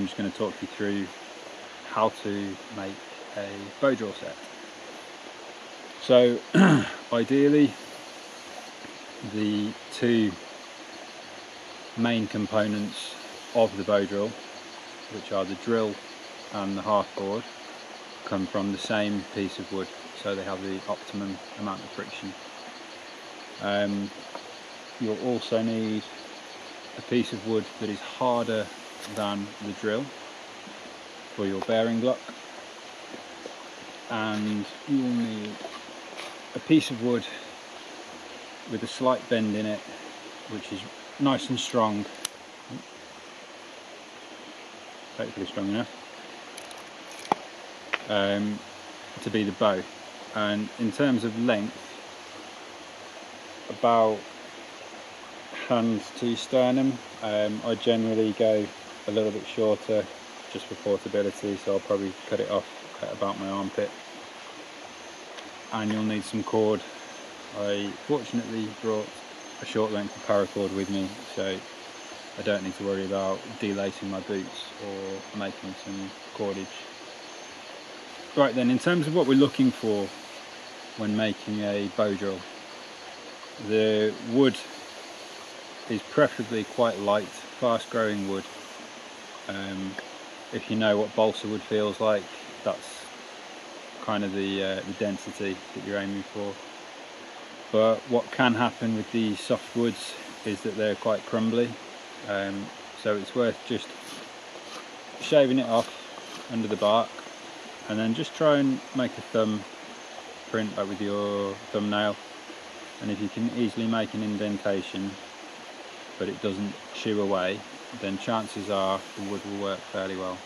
I'm just going to talk you through how to make a bow drill set. So ideally the two main components of the bow drill, which are the drill and the half board, come from the same piece of wood, so they have the optimum amount of friction. You'll also need a piece of wood that is harder than the drill for your bearing block, and you'll need a piece of wood with a slight bend in it, which is nice and strong, hopefully strong enough, to be the bow. And in terms of length, about hand to sternum. I generally go a little bit shorter just for portability, so I'll probably cut it off at about my armpit. And you'll need some cord. I fortunately brought a short length of paracord with me, so I don't need to worry about delacing my boots or making some cordage. Right then, in terms of what we're looking for when making a bow drill, the wood is preferably quite light, fast growing wood. If you know what balsa wood feels like, that's kind of the density that you're aiming for. But what can happen with these soft woods is that they're quite crumbly, so it's worth just shaving it off under the bark, and then just try and make a thumb print like with your thumbnail, and if you can easily make an indentation but it doesn't chew away, then chances are the wood will work fairly well.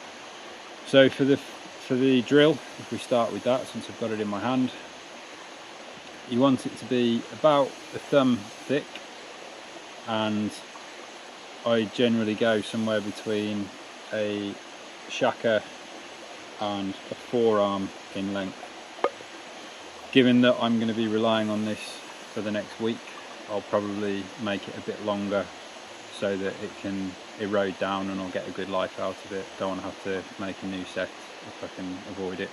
So for the drill, if we start with that, since I've got it in my hand, you want it to be about a thumb thick, and I generally go somewhere between a shaka and a forearm in length. Given that I'm going to be relying on this for the next week, I'll probably make it a bit longer so that it can erode down and I'll get a good life out of it. Don't want to have to make a new set if I can avoid it.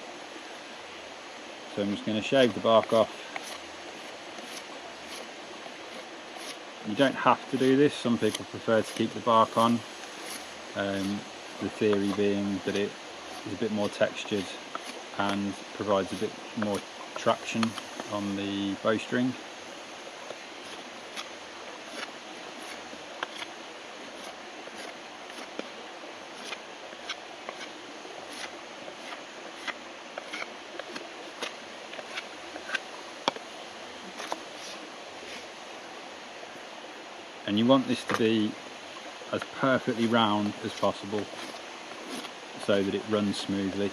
So I'm just going to shave the bark off. You don't have to do this, some people prefer to keep the bark on, the theory being that it is a bit more textured and provides a bit more traction on the bowstring. And you want this to be as perfectly round as possible so that it runs smoothly.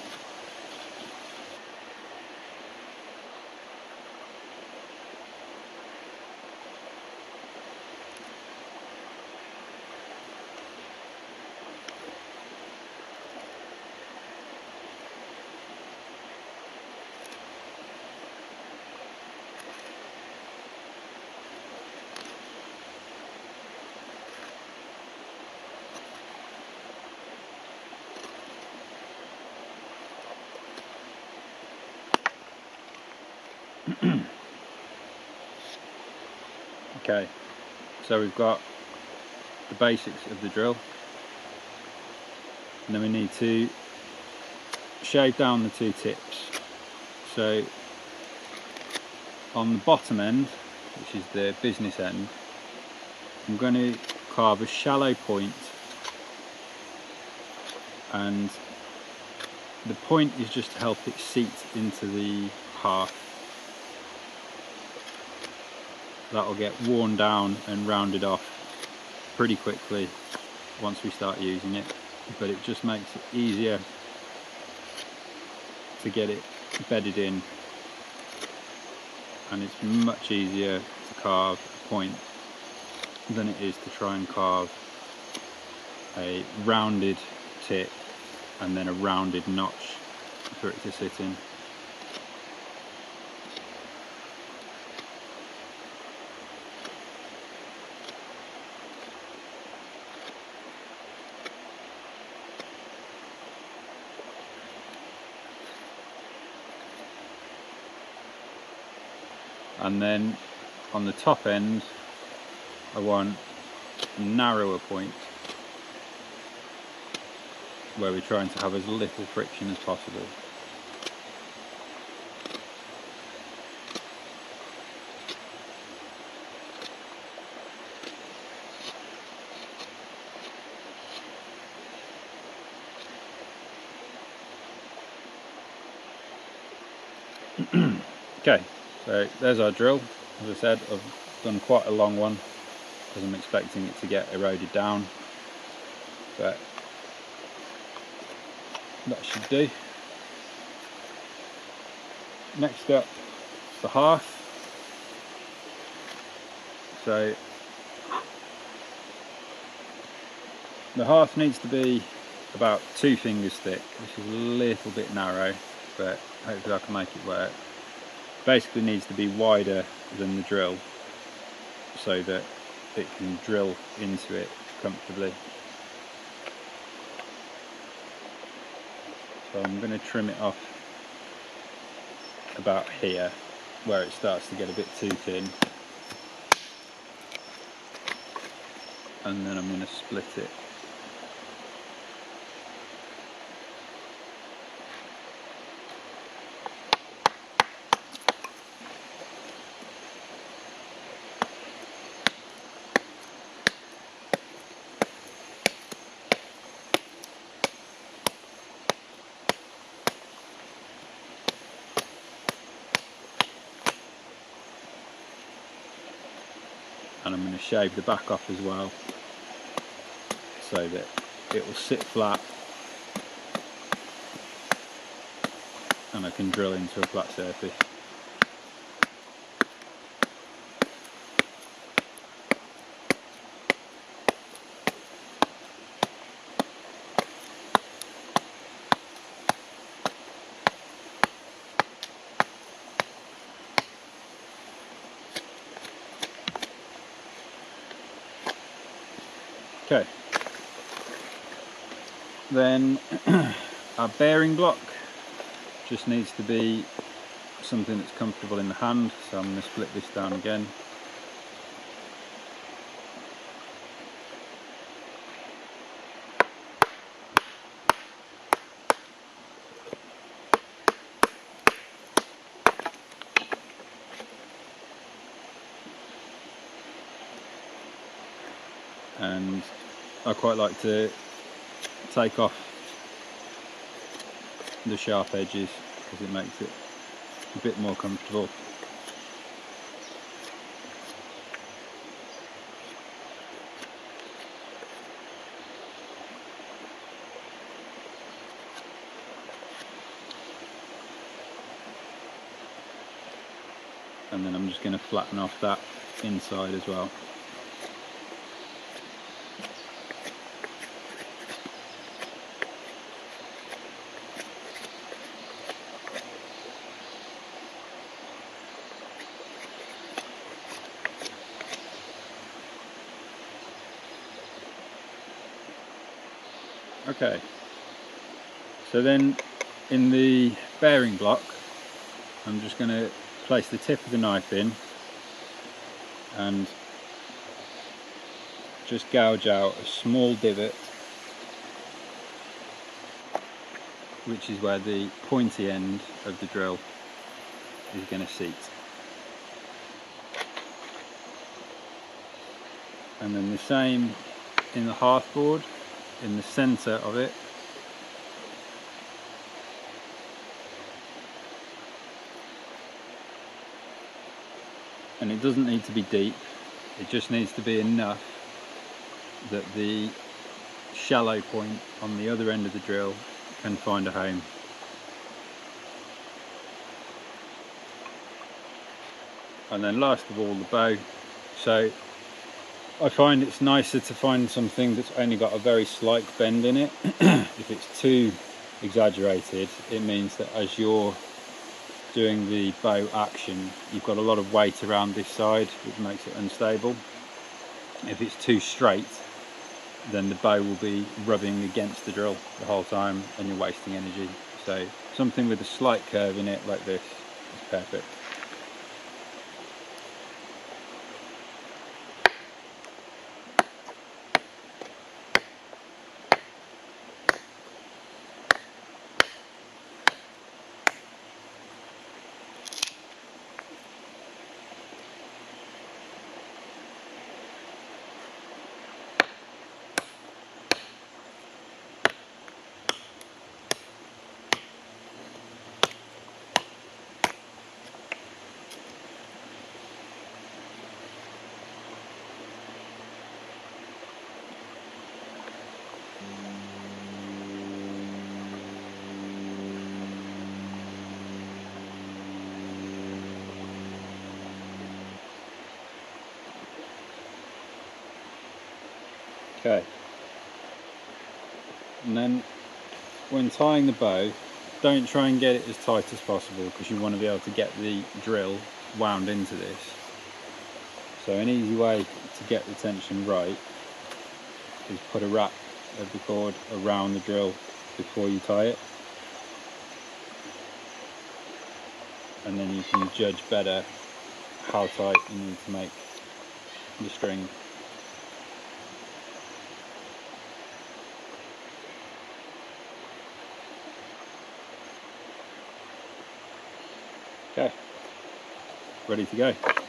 Okay, so we've got the basics of the drill, and then we need to shave down the two tips. So on the bottom end, which is the business end, I'm going to carve a shallow point, and the point is just to help it seat into the hearth. That'll get worn down and rounded off pretty quickly once we start using it, but it just makes it easier to get it bedded in, and it's much easier to carve a point than it is to try and carve a rounded tip and then a rounded notch for it to sit in. And then on the top end I want a narrower point where we're trying to have as little friction as possible. Okay, so there's our drill. As I said, I've done quite a long one because I'm expecting it to get eroded down, but that should do. Next up, the hearth. So the hearth needs to be about 2 fingers thick, which is a little bit narrow, but hopefully I can make it work. Basically needs to be wider than the drill so that it can drill into it comfortably. So I'm going to trim it off about here where it starts to get a bit too thin, and then I'm going to split it. And I'm going to shave the back off as well so that it will sit flat and I can drill into a flat surface. Okay, then our bearing block just needs to be something that's comfortable in the hand, so I'm going to split this down again. And I quite like to take off the sharp edges because it makes it a bit more comfortable. And then I'm just going to flatten off that inside as well. Okay, so then in the bearing block I'm just going to place the tip of the knife in and just gouge out a small divot, which is where the pointy end of the drill is going to seat. And then the same in the hearth board, in the centre of it. And it doesn't need to be deep, it just needs to be enough that the shallow point on the other end of the drill can find a home. And then last of all, the bow. So I find it's nicer to find something that's only got a very slight bend in it. If it's too exaggerated, it means that as you're doing the bow action, you've got a lot of weight around this side, which makes it unstable. If it's too straight, then the bow will be rubbing against the drill the whole time and you're wasting energy. So something with a slight curve in it like this is perfect. Okay, and then when tying the bow, don't try and get it as tight as possible, because you want to be able to get the drill wound into this. So an easy way to get the tension right is put a wrap of the cord around the drill before you tie it, and then you can judge better how tight you need to make the string. Okay, ready to go.